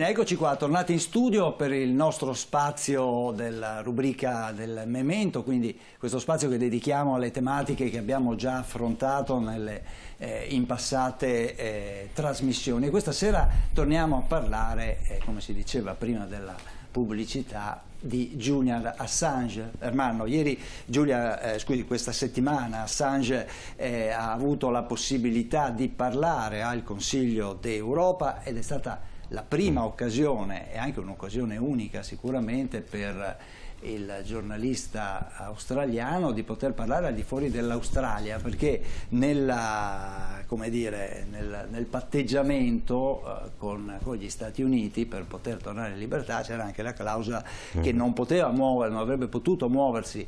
Bene, eccoci qua, tornati in studio per il nostro spazio della rubrica del Memento, quindi questo spazio che dedichiamo alle tematiche che abbiamo già affrontato in passate trasmissioni. Questa sera torniamo a parlare, come si diceva prima della pubblicità, di Julian Assange. Ermanno, questa settimana Assange ha avuto la possibilità di parlare al Consiglio d'Europa ed è stata la prima occasione, e anche un'occasione unica sicuramente per il giornalista australiano, di poter parlare al di fuori dell'Australia, perché nel patteggiamento con gli Stati Uniti per poter tornare in libertà c'era anche la clausola che non avrebbe potuto muoversi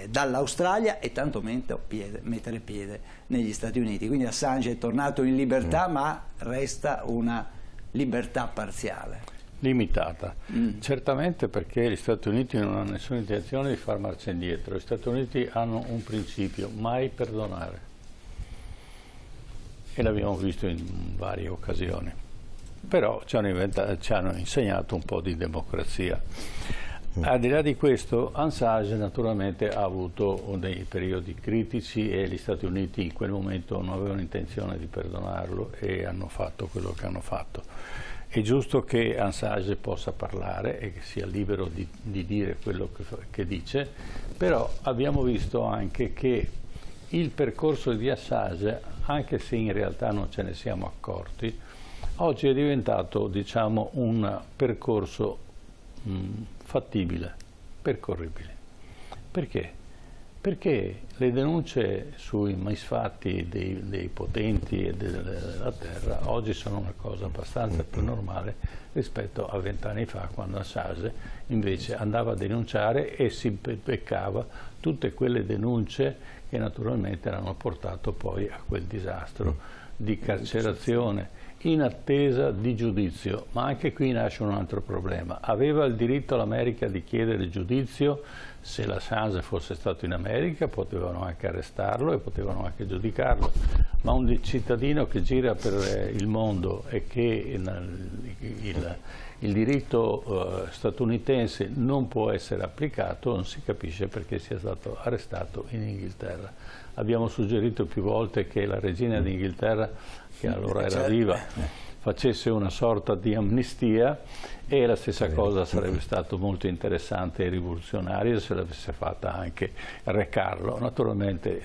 dall'Australia e tanto mettere piede negli Stati Uniti. Quindi Assange è tornato in libertà, ma resta una libertà parziale. Limitata, certamente, perché gli Stati Uniti non hanno nessuna intenzione di far marcia indietro. Gli Stati Uniti hanno un principio: mai perdonare, e l'abbiamo visto in varie occasioni, però ci hanno insegnato un po' di democrazia. Al di là di questo, Assange naturalmente ha avuto dei periodi critici e gli Stati Uniti in quel momento non avevano intenzione di perdonarlo e hanno fatto quello che hanno fatto. È giusto che Assange possa parlare e che sia libero di dire quello che dice, però abbiamo visto anche che il percorso di Assange, anche se in realtà non ce ne siamo accorti, oggi è diventato, diciamo, un percorso fattibile, percorribile. Perché? Perché le denunce sui misfatti dei potenti e della terra oggi sono una cosa abbastanza più normale rispetto a 20 anni fa, quando Assange invece andava a denunciare e si beccava tutte quelle denunce che naturalmente hanno portato poi a quel disastro di carcerazione in attesa di giudizio. Ma anche qui nasce un altro problema: aveva il diritto l'America di chiedere giudizio? Se l'Assange fosse stato in America potevano anche arrestarlo e potevano anche giudicarlo, ma un cittadino che gira per il mondo e che il diritto statunitense non può essere applicato, non si capisce perché sia stato arrestato in Inghilterra. Abbiamo suggerito più volte che la regina d'Inghilterra, che allora era viva, facesse una sorta di amnistia, e la stessa cosa sarebbe stato molto interessante e rivoluzionario se l'avesse fatta anche Re Carlo. Naturalmente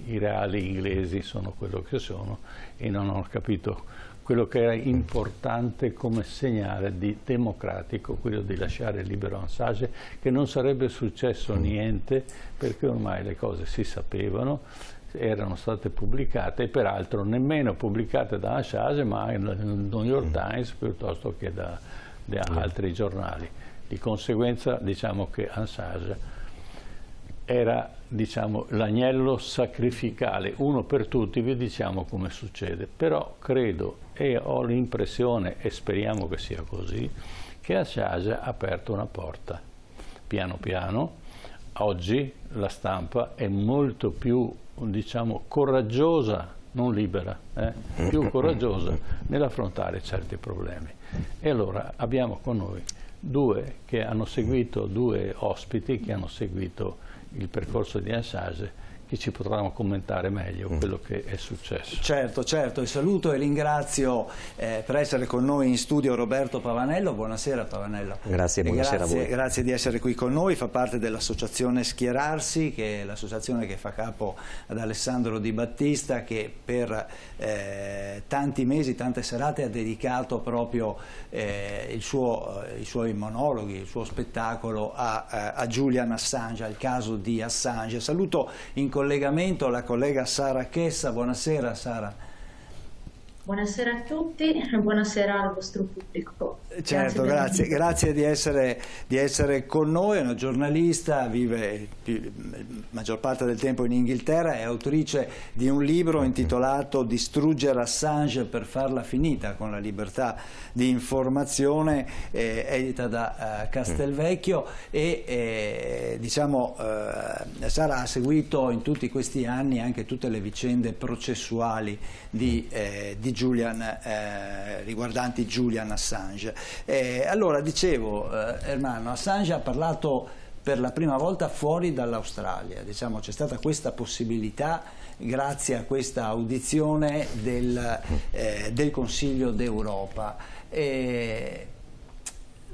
i reali inglesi sono quello che sono e non hanno capito quello che era importante come segnale democratico, quello di lasciare libero Assange, che non sarebbe successo niente perché ormai le cose si sapevano, erano state pubblicate, e peraltro nemmeno pubblicate da Assange ma nel New York Times piuttosto che da altri giornali. Di conseguenza diciamo che Assange era, diciamo, l'agnello sacrificale, uno per tutti. Vi diciamo come succede, però credo e ho l'impressione, e speriamo che sia così, che Assange ha aperto una porta. Piano piano oggi la stampa è molto più, diciamo, coraggiosa, non libera, più coraggiosa nell'affrontare certi problemi. E allora abbiamo con noi due ospiti che hanno seguito il percorso di Assange, che ci potranno commentare meglio quello che è successo. Certo, e saluto e ringrazio per essere con noi in studio Roberto Pavanello. Buonasera Pavanello. Grazie, buonasera a voi. Grazie di essere qui con noi, fa parte dell'associazione Schierarsi, che è l'associazione che fa capo ad Alessandro Di Battista, che per tanti mesi, tante serate ha dedicato proprio i suoi monologhi, il suo spettacolo a Julian Assange, al caso di Assange. Saluto in collegamento la collega Sara Chessa. Buonasera Sara. Buonasera a tutti e buonasera al vostro pubblico. Certo, grazie di essere con noi. È una giornalista, vive la maggior parte del tempo in Inghilterra, è autrice di un libro intitolato Distruggere Assange per farla finita con la libertà di informazione, edita da Castelvecchio, e Sara ha seguito in tutti questi anni anche tutte le vicende processuali di riguardanti Julian Assange. Allora dicevo, Ermanno, Assange ha parlato per la prima volta fuori dall'Australia, diciamo, c'è stata questa possibilità grazie a questa audizione del Consiglio d'Europa.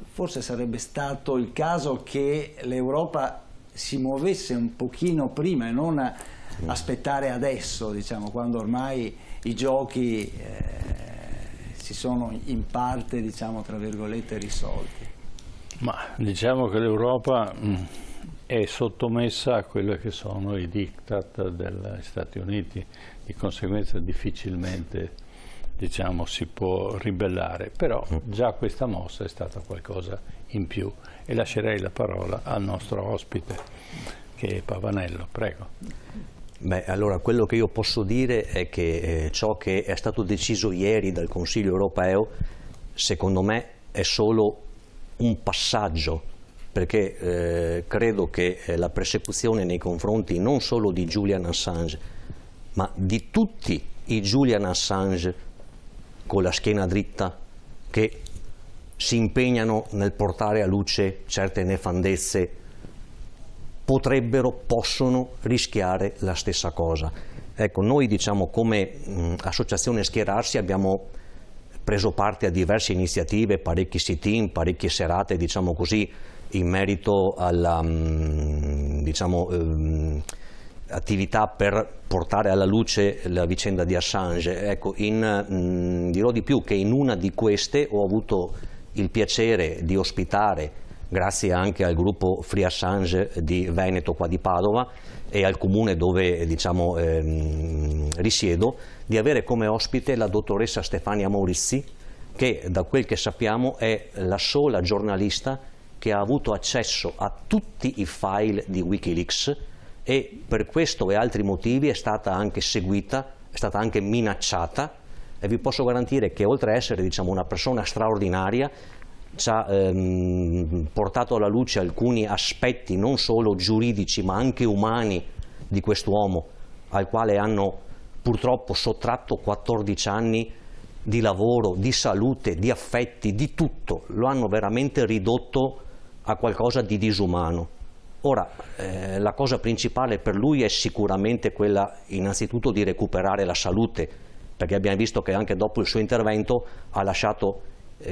Forse sarebbe stato il caso che l'Europa si muovesse un pochino prima e non aspettare adesso, diciamo, quando ormai i giochi si sono in parte, diciamo, tra virgolette, risolti. Ma diciamo che l'Europa è sottomessa a quelli che sono i diktat degli Stati Uniti, di conseguenza difficilmente, diciamo, si può ribellare, però già questa mossa è stata qualcosa in più, e lascerei la parola al nostro ospite, che è Pavanello. Prego. Beh, allora quello che io posso dire è che ciò che è stato deciso ieri dal Consiglio europeo, secondo me, è solo un passaggio, perché credo che la persecuzione nei confronti non solo di Julian Assange, ma di tutti i Julian Assange con la schiena dritta, che si impegnano nel portare a luce certe nefandezze, possono rischiare la stessa cosa. Ecco, noi, diciamo, come associazione Schierarsi abbiamo preso parte a diverse iniziative, parecchi sit-in, parecchie serate, diciamo così, in merito alla attività per portare alla luce la vicenda di Assange. Ecco, dirò di più, che in una di queste ho avuto il piacere di ospitare, grazie anche al gruppo Free Assange di Veneto, qua di Padova, e al comune dove, diciamo, risiedo, di avere come ospite la dottoressa Stefania Maurizi, che, da quel che sappiamo, è la sola giornalista che ha avuto accesso a tutti i file di Wikileaks, e per questo e altri motivi è stata anche seguita, è stata anche minacciata, e vi posso garantire che, oltre a essere, diciamo, una persona straordinaria, ci ha portato alla luce alcuni aspetti non solo giuridici ma anche umani di quest'uomo, al quale hanno purtroppo sottratto 14 anni di lavoro, di salute, di affetti, di tutto. Lo hanno veramente ridotto a qualcosa di disumano. Ora, la cosa principale per lui è sicuramente quella, innanzitutto, di recuperare la salute, perché abbiamo visto che anche dopo il suo intervento ha lasciato,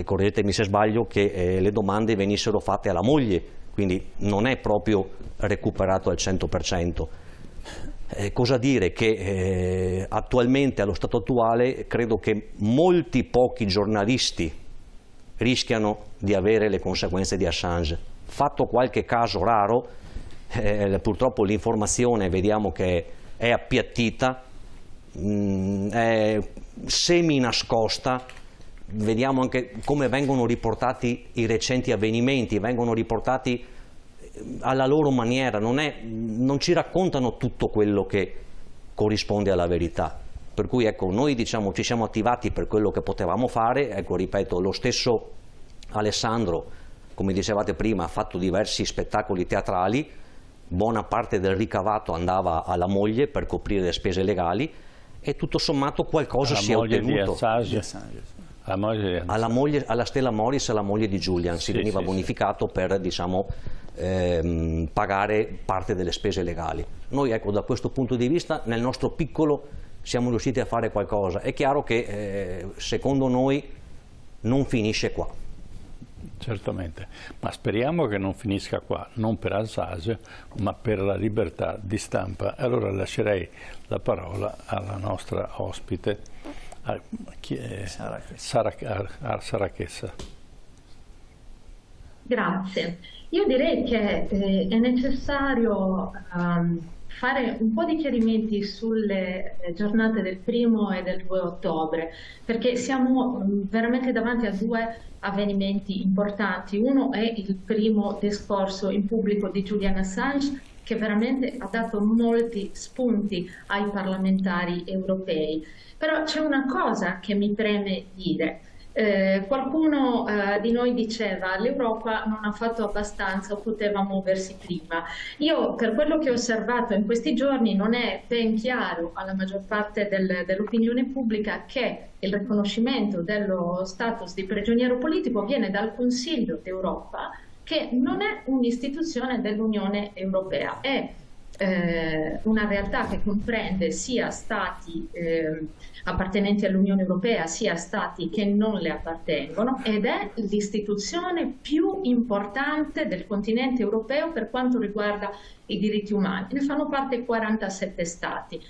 correggetemi se sbaglio, che le domande venissero fatte alla moglie, quindi non è proprio recuperato al 100%. Cosa dire? Che attualmente, allo stato attuale, credo che molti pochi giornalisti rischiano di avere le conseguenze di Assange. Fatto qualche caso raro, purtroppo l'informazione vediamo che è appiattita, è semi nascosta. Vediamo anche come vengono riportati i recenti avvenimenti, vengono riportati alla loro maniera, non ci raccontano tutto quello che corrisponde alla verità. Per cui, ecco, noi, diciamo, ci siamo attivati per quello che potevamo fare. Ecco, ripeto, lo stesso Alessandro, come dicevate prima, ha fatto diversi spettacoli teatrali, buona parte del ricavato andava alla moglie per coprire le spese legali, e tutto sommato qualcosa si è ottenuto. Alla Stella Morris, alla moglie di Julian, si veniva bonificato per, diciamo, pagare parte delle spese legali. Noi, ecco, da questo punto di vista, nel nostro piccolo siamo riusciti a fare qualcosa. È chiaro che secondo noi non finisce qua. Certamente, ma speriamo che non finisca qua, non per Assange, ma per la libertà di stampa. Allora lascerei la parola alla nostra ospite, Sara Chessa. Grazie. Io direi che è necessario fare un po' di chiarimenti sulle giornate del 1° e del 2 ottobre, perché siamo veramente davanti a due avvenimenti importanti. Uno è il primo discorso in pubblico di Julian Assange, che veramente ha dato molti spunti ai parlamentari europei. Però c'è una cosa che mi preme dire. Qualcuno di noi diceva l'Europa non ha fatto abbastanza o poteva muoversi prima. Io, per quello che ho osservato in questi giorni, non è ben chiaro alla maggior parte dell'opinione pubblica che il riconoscimento dello status di prigioniero politico viene dal Consiglio d'Europa, che non è un'istituzione dell'Unione Europea, è una realtà che comprende sia stati appartenenti all'Unione Europea sia stati che non le appartengono, ed è l'istituzione più importante del continente europeo per quanto riguarda i diritti umani. Ne fanno parte 47 stati.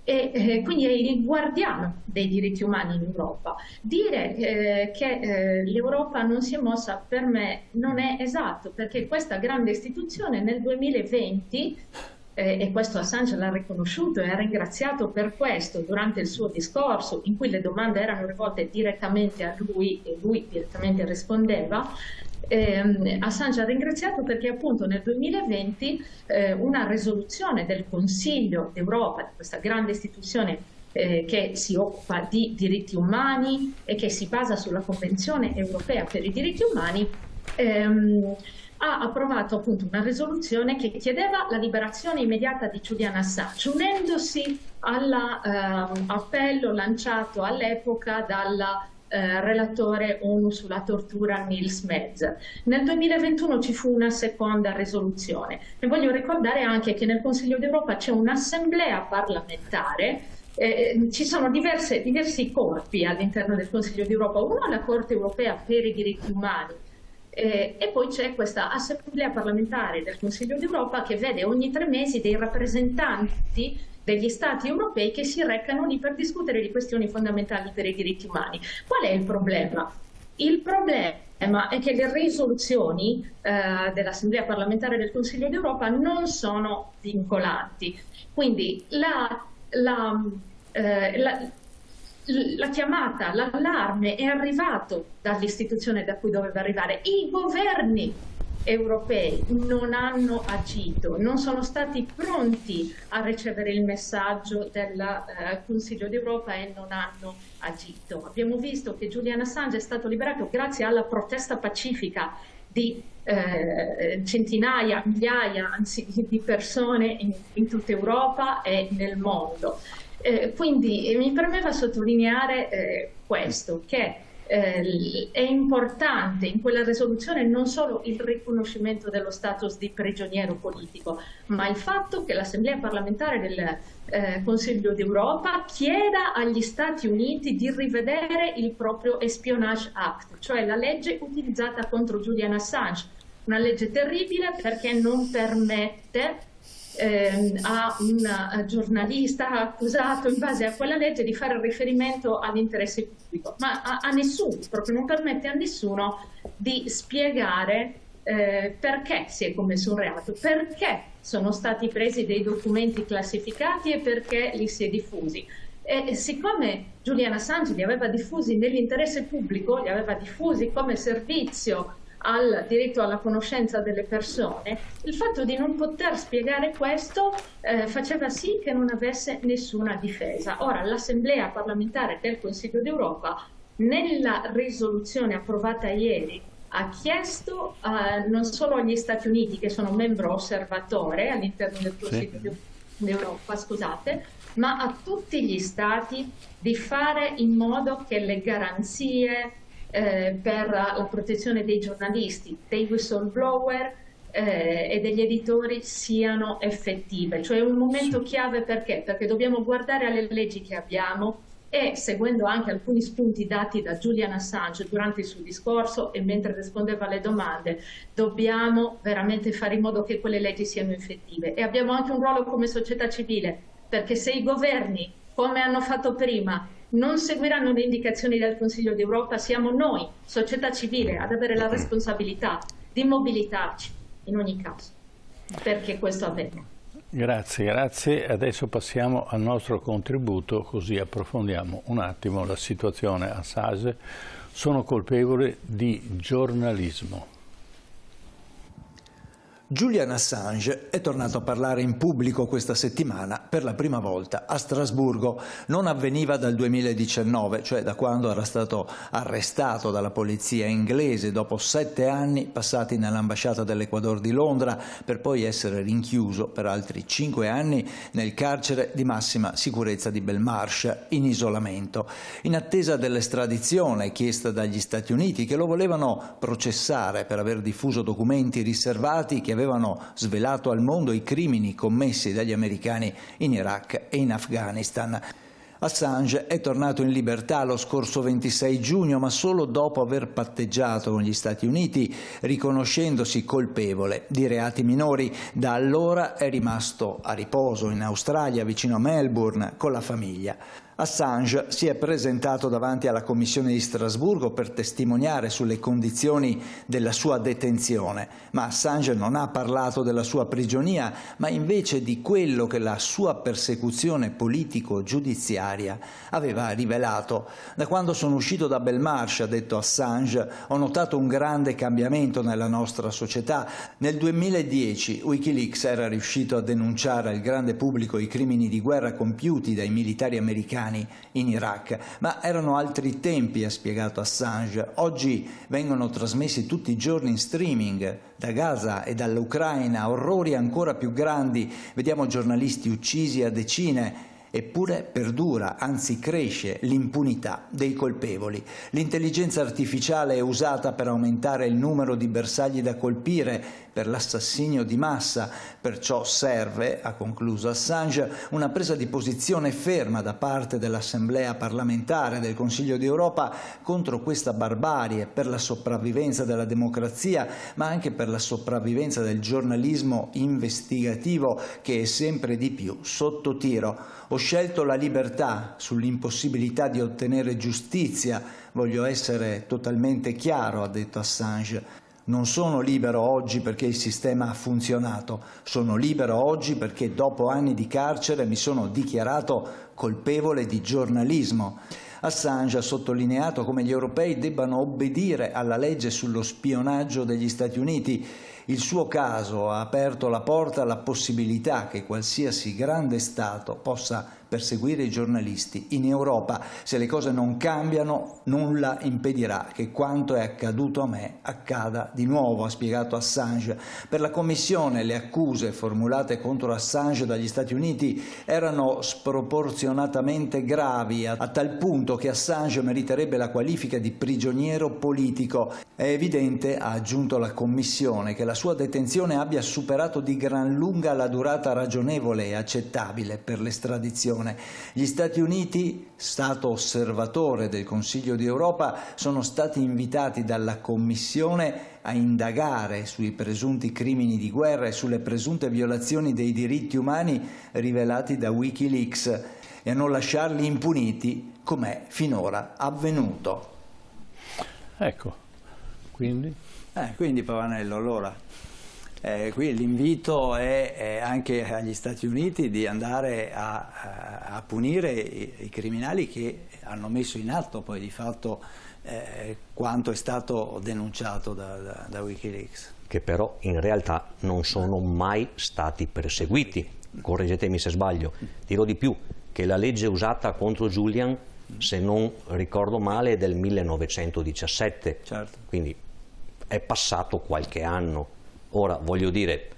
E quindi è il guardiano dei diritti umani in Europa. Dire che l'Europa non si è mossa, per me non è esatto, perché questa grande istituzione nel 2020, e questo Assange l'ha riconosciuto e ha ringraziato per questo durante il suo discorso, in cui le domande erano rivolte direttamente a lui e lui direttamente rispondeva, Assange ha ringraziato perché appunto nel 2020 una risoluzione del Consiglio d'Europa, di questa grande istituzione che si occupa di diritti umani e che si basa sulla Convenzione europea per i diritti umani, ha approvato appunto una risoluzione che chiedeva la liberazione immediata di Julian Assange, unendosi all'appello lanciato all'epoca dal relatore ONU sulla tortura Nils Metz. Nel 2021 ci fu una seconda risoluzione e voglio ricordare anche che nel Consiglio d'Europa c'è un'assemblea parlamentare. Ci sono diversi corpi all'interno del Consiglio d'Europa, uno è la Corte europea per i diritti umani, e poi c'è questa assemblea parlamentare del Consiglio d'Europa che vede ogni 3 mesi dei rappresentanti degli Stati europei che si recano lì per discutere di questioni fondamentali per i diritti umani. Qual è il problema? Il problema è che le risoluzioni dell'Assemblea parlamentare del Consiglio d'Europa non sono vincolanti. Quindi la chiamata, l'allarme è arrivato dall'istituzione da cui doveva arrivare. I governi europei non hanno agito, non sono stati pronti a ricevere il messaggio del Consiglio d'Europa e non hanno agito. Abbiamo visto che Julian Assange è stato liberato grazie alla protesta pacifica di centinaia, migliaia anzi di persone in tutta Europa e nel mondo. Quindi mi premeva sottolineare questo, che è importante in quella risoluzione non solo il riconoscimento dello status di prigioniero politico, ma il fatto che l'Assemblea parlamentare del Consiglio d'Europa chieda agli Stati Uniti di rivedere il proprio Espionage Act, cioè la legge utilizzata contro Julian Assange, una legge terribile perché non permette a un giornalista accusato in base a quella legge di fare riferimento all'interesse pubblico, ma a nessuno, proprio non permette a nessuno di spiegare perché si è commesso un reato, perché sono stati presi dei documenti classificati e perché li si è diffusi. E siccome Julian Assange li aveva diffusi nell'interesse pubblico, li aveva diffusi come servizio al diritto alla conoscenza delle persone, il fatto di non poter spiegare questo faceva sì che non avesse nessuna difesa. Ora, l'Assemblea parlamentare del Consiglio d'Europa, nella risoluzione approvata ieri, ha chiesto non solo agli Stati Uniti, che sono membro osservatore all'interno del Consiglio d'Europa, scusate, ma a tutti gli Stati di fare in modo che le garanzie per la protezione dei giornalisti, dei whistleblower e degli editori siano effettive. Cioè è un momento chiave perché? Perché dobbiamo guardare alle leggi che abbiamo e, seguendo anche alcuni spunti dati da Julian Assange durante il suo discorso e mentre rispondeva alle domande, dobbiamo veramente fare in modo che quelle leggi siano effettive. E abbiamo anche un ruolo come società civile, perché se i governi, come hanno fatto prima, non seguiranno le indicazioni del Consiglio d'Europa, siamo noi, società civile, ad avere la responsabilità di mobilitarci in ogni caso, perché questo avvenga. Grazie, grazie. Adesso passiamo al nostro contributo, così approfondiamo un attimo la situazione. Assange sono colpevoli di giornalismo. Julian Assange è tornato a parlare in pubblico questa settimana per la prima volta a Strasburgo. Non avveniva dal 2019, cioè da quando era stato arrestato dalla polizia inglese dopo 7 anni passati nell'ambasciata dell'Ecuador di Londra, per poi essere rinchiuso per altri 5 anni nel carcere di massima sicurezza di Belmarsh, in isolamento, in attesa dell'estradizione chiesta dagli Stati Uniti, che lo volevano processare per aver diffuso documenti riservati che avevano svelato al mondo i crimini commessi dagli americani in Iraq e in Afghanistan. Assange è tornato in libertà lo scorso 26 giugno, ma solo dopo aver patteggiato con gli Stati Uniti, riconoscendosi colpevole di reati minori. Da allora è rimasto a riposo in Australia, vicino a Melbourne, con la famiglia. Assange si è presentato davanti alla Commissione di Strasburgo per testimoniare sulle condizioni della sua detenzione, ma Assange non ha parlato della sua prigionia, ma invece di quello che la sua persecuzione politico-giudiziaria aveva rivelato. Da quando sono uscito da Belmarsh, ha detto Assange, ho notato un grande cambiamento nella nostra società. Nel 2010 Wikileaks era riuscito a denunciare al grande pubblico i crimini di guerra compiuti dai militari americani in Iraq, ma erano altri tempi, ha spiegato Assange. Oggi vengono trasmessi tutti i giorni in streaming da Gaza e dall'Ucraina orrori ancora più grandi, vediamo giornalisti uccisi a decine. Eppure perdura, anzi cresce, l'impunità dei colpevoli. L'intelligenza artificiale è usata per aumentare il numero di bersagli da colpire per l'assassinio di massa, perciò serve, ha concluso Assange, una presa di posizione ferma da parte dell'Assemblea parlamentare del Consiglio d'Europa contro questa barbarie, per la sopravvivenza della democrazia, ma anche per la sopravvivenza del giornalismo investigativo, che è sempre di più sotto tiro. Ho scelto la libertà sull'impossibilità di ottenere giustizia. Voglio essere totalmente chiaro, ha detto Assange. Non sono libero oggi perché il sistema ha funzionato. Sono libero oggi perché dopo anni di carcere mi sono dichiarato colpevole di giornalismo. Assange ha sottolineato come gli europei debbano obbedire alla legge sullo spionaggio degli Stati Uniti. Il suo caso ha aperto la porta alla possibilità che qualsiasi grande Stato possa perseguire i giornalisti in Europa. Se le cose non cambiano, nulla impedirà che quanto è accaduto a me accada di nuovo, ha spiegato Assange. Per la Commissione le accuse formulate contro Assange dagli Stati Uniti erano sproporzionatamente gravi, a tal punto che Assange meriterebbe la qualifica di prigioniero politico. È evidente, ha aggiunto la Commissione, che la sua detenzione abbia superato di gran lunga la durata ragionevole e accettabile per l'estradizione. Gli Stati Uniti, Stato osservatore del Consiglio d'Europa, sono stati invitati dalla Commissione a indagare sui presunti crimini di guerra e sulle presunte violazioni dei diritti umani rivelati da Wikileaks e a non lasciarli impuniti come è finora avvenuto. Ecco, quindi Pavanello, allora qui l'invito è anche agli Stati Uniti di andare a punire i criminali che hanno messo in atto poi di fatto quanto è stato denunciato da Wikileaks. Che però in realtà non sono mai stati perseguiti. Correggetemi se sbaglio. Dirò di più, che la legge usata contro Julian, se non ricordo male, è del 1917. Certo. Quindi è passato qualche anno. Ora, voglio dire,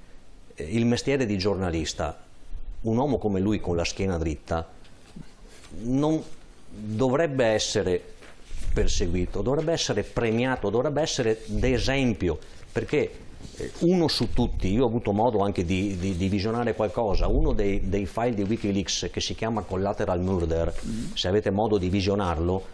il mestiere di giornalista, un uomo come lui con la schiena dritta, non dovrebbe essere perseguito, dovrebbe essere premiato, dovrebbe essere d'esempio, perché uno su tutti, io ho avuto modo anche di visionare qualcosa, uno dei file di Wikileaks che si chiama Collateral Murder, se avete modo di visionarlo,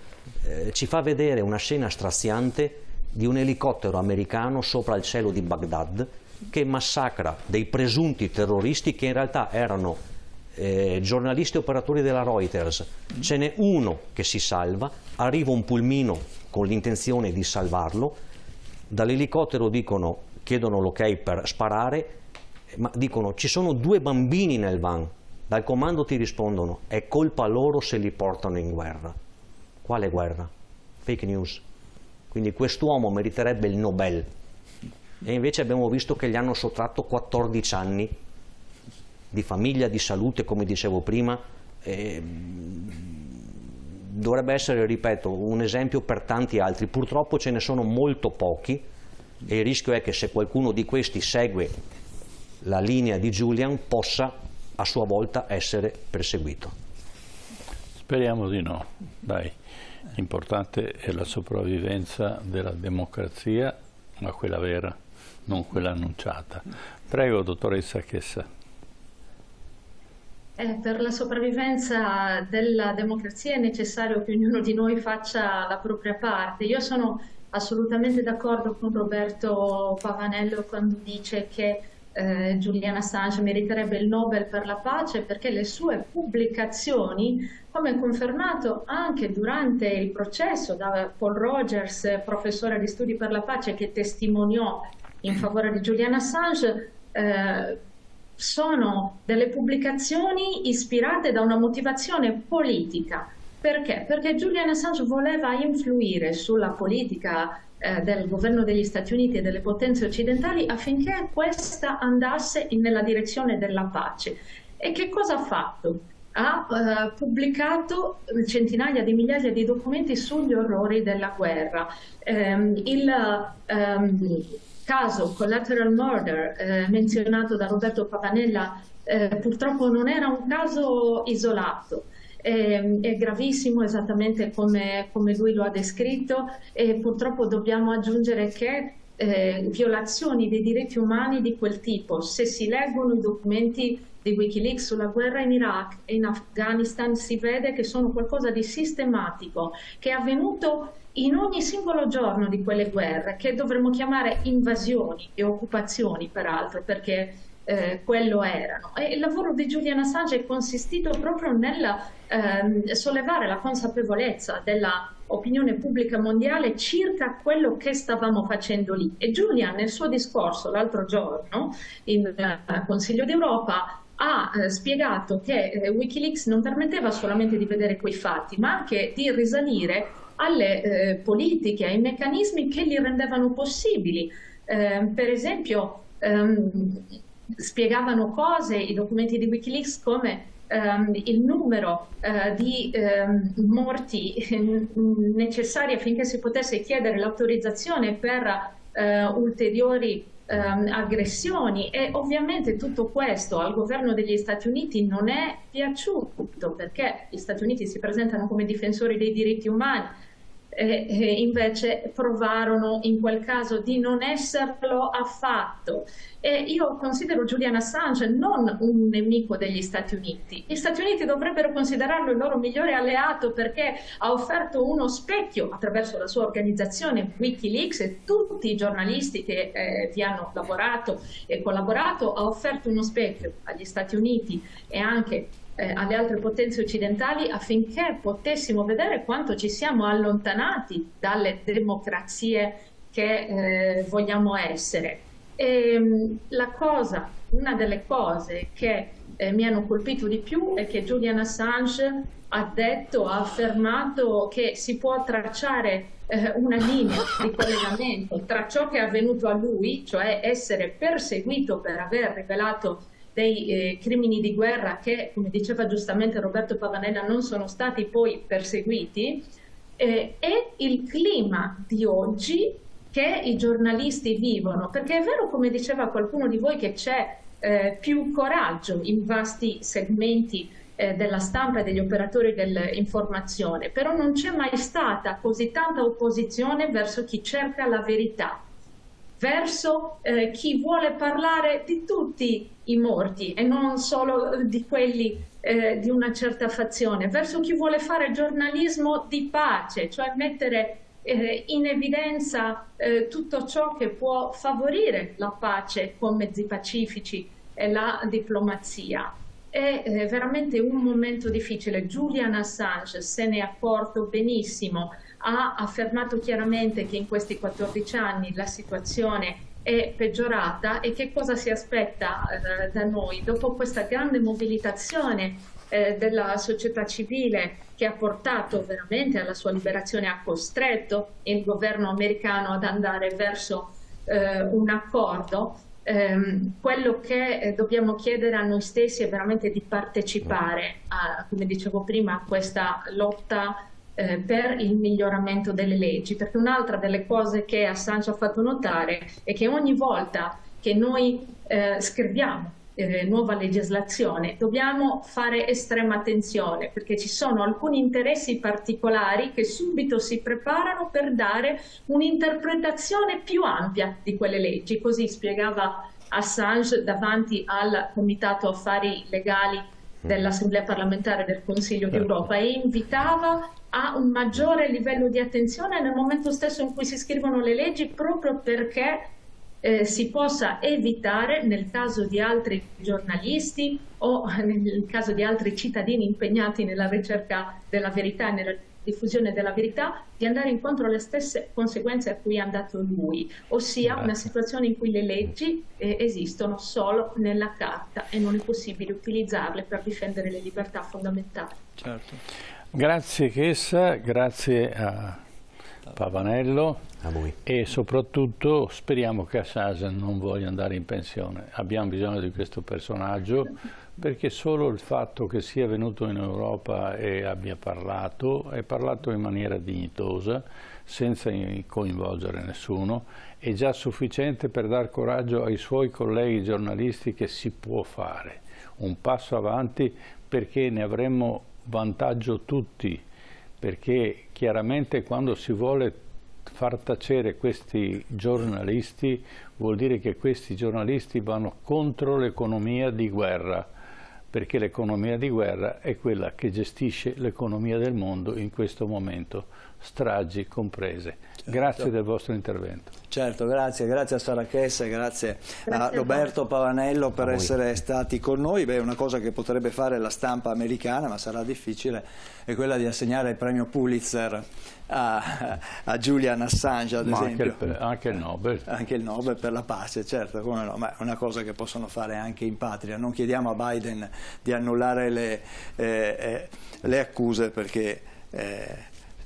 ci fa vedere una scena straziante di un elicottero americano sopra il cielo di Baghdad che massacra dei presunti terroristi che in realtà erano giornalisti operatori della Reuters. Ce n'è uno che si salva, arriva un pulmino con l'intenzione di salvarlo, dall'elicottero chiedono l'ok per sparare, ma dicono ci sono 2 bambini nel van, dal comando ti rispondono è colpa loro se li portano in guerra. Quale guerra? Fake news. Quindi quest'uomo meriterebbe il Nobel e invece abbiamo visto che gli hanno sottratto 14 anni di famiglia, di salute, come dicevo prima. Dovrebbe essere, ripeto, un esempio per tanti altri. Purtroppo ce ne sono molto pochi e il rischio è che se qualcuno di questi segue la linea di Julian possa a sua volta essere perseguito. Speriamo di no, dai. L'importante è la sopravvivenza della democrazia, ma quella vera, non quella annunciata. Prego, dottoressa Chessa. Per la sopravvivenza della democrazia è necessario che ognuno di noi faccia la propria parte. Io sono assolutamente d'accordo con Roberto Pavanello quando dice che Julian Assange meriterebbe il Nobel per la pace perché le sue pubblicazioni, come confermato anche durante il processo da Paul Rogers, professore di studi per la pace che testimoniò in favore di Julian Assange, sono delle pubblicazioni ispirate da una motivazione politica. Perché? Perché Julian Assange voleva influire sulla politica del governo degli Stati Uniti e delle potenze occidentali affinché questa andasse nella direzione della pace. E che cosa ha fatto? Ha pubblicato centinaia di migliaia di documenti sugli orrori della guerra. Caso Collateral Murder menzionato da Roberto Pavanella purtroppo non era un caso isolato. È gravissimo esattamente come lui lo ha descritto e purtroppo dobbiamo aggiungere che violazioni dei diritti umani di quel tipo, se si leggono i documenti di Wikileaks sulla guerra in Iraq e in Afghanistan, si vede che sono qualcosa di sistematico, che è avvenuto in ogni singolo giorno di quelle guerre, che dovremmo chiamare invasioni e occupazioni peraltro, perché quello erano. E il lavoro di Julian Assange è consistito proprio nel sollevare la consapevolezza della opinione pubblica mondiale circa quello che stavamo facendo lì. E Julian nel suo discorso l'altro giorno in Consiglio d'Europa ha spiegato che Wikileaks non permetteva solamente di vedere quei fatti, ma anche di risalire alle politiche, ai meccanismi che li rendevano possibili. Per esempio, spiegavano cose, i documenti di Wikileaks, come il numero di morti necessari affinché si potesse chiedere l'autorizzazione per ulteriori aggressioni, e ovviamente tutto questo al governo degli Stati Uniti non è piaciuto, perché gli Stati Uniti si presentano come difensori dei diritti umani e invece provarono in quel caso di non esserlo affatto. E io considero Julian Assange non un nemico degli Stati Uniti. Gli Stati Uniti dovrebbero considerarlo il loro migliore alleato, perché ha offerto uno specchio attraverso la sua organizzazione Wikileaks e tutti i giornalisti che vi hanno lavorato e collaborato, ha offerto uno specchio agli Stati Uniti e anche alle altre potenze occidentali affinché potessimo vedere quanto ci siamo allontanati dalle democrazie che vogliamo essere. E una delle cose che mi hanno colpito di più è che Julian Assange ha affermato che si può tracciare una linea di collegamento tra ciò che è avvenuto a lui, cioè essere perseguito per aver rivelato dei crimini di guerra che, come diceva giustamente Roberto Pavanella, non sono stati poi perseguiti, e il clima di oggi che i giornalisti vivono, perché è vero, come diceva qualcuno di voi, che c'è più coraggio in vasti segmenti della stampa e degli operatori dell'informazione, però non c'è mai stata così tanta opposizione verso chi cerca la verità, verso chi vuole parlare di tutti i morti e non solo di quelli di una certa fazione, verso chi vuole fare giornalismo di pace, cioè mettere in evidenza tutto ciò che può favorire la pace con mezzi pacifici e la diplomazia. È veramente un momento difficile. Julian Assange se ne è accorto benissimo, ha affermato chiaramente che in questi 14 anni la situazione è peggiorata e che cosa si aspetta da noi dopo questa grande mobilitazione della società civile che ha portato veramente alla sua liberazione, ha costretto il governo americano ad andare verso un accordo. Quello che dobbiamo chiedere a noi stessi è veramente di partecipare come dicevo prima, a questa lotta per il miglioramento delle leggi, perché un'altra delle cose che Assange ha fatto notare è che ogni volta che noi scriviamo nuova legislazione dobbiamo fare estrema attenzione, perché ci sono alcuni interessi particolari che subito si preparano per dare un'interpretazione più ampia di quelle leggi. Così spiegava Assange davanti al Comitato Affari Legali dell'Assemblea parlamentare del Consiglio d'Europa e invitava a un maggiore livello di attenzione nel momento stesso in cui si scrivono le leggi, proprio perché si possa evitare, nel caso di altri giornalisti o nel caso di altri cittadini impegnati nella ricerca della verità e nella diffusione della verità, di andare incontro alle stesse conseguenze a cui è andato lui, ossia una situazione in cui le leggi esistono solo nella carta e non è possibile utilizzarle per difendere le libertà fondamentali. Certo. Grazie Chessa, grazie a Pavanello, a voi. E soprattutto speriamo che Assange non voglia andare in pensione. Abbiamo bisogno di questo personaggio, perché solo il fatto che sia venuto in Europa e abbia parlato in maniera dignitosa, senza coinvolgere nessuno, è già sufficiente per dar coraggio ai suoi colleghi giornalisti che si può fare un passo avanti, perché ne avremmo vantaggio tutti, perché chiaramente quando si vuole far tacere questi giornalisti vuol dire che questi giornalisti vanno contro l'economia di guerra, perché l'economia di guerra è quella che gestisce l'economia del mondo in questo momento, stragi comprese. Certo. Grazie del vostro intervento. Certo, grazie a Sara Chessa, grazie a Roberto Pavanello per essere stati con noi. Beh, una cosa che potrebbe fare la stampa americana, ma sarà difficile, è quella di assegnare il premio Pulitzer a Julian Assange, ad esempio. Anche il Nobel. Anche il Nobel per la pace, certo, come no, ma è una cosa che possono fare anche in patria. Non chiediamo a Biden di annullare le accuse, perché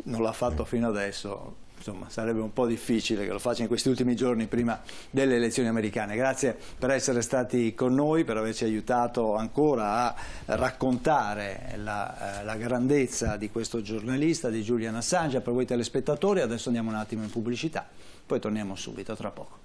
non l'ha fatto fino adesso. Insomma, sarebbe un po' difficile che lo faccia in questi ultimi giorni prima delle elezioni americane. Grazie per essere stati con noi, per averci aiutato ancora a raccontare la grandezza di questo giornalista, di Julian Assange. Per voi telespettatori adesso andiamo un attimo in pubblicità, poi torniamo subito, tra poco.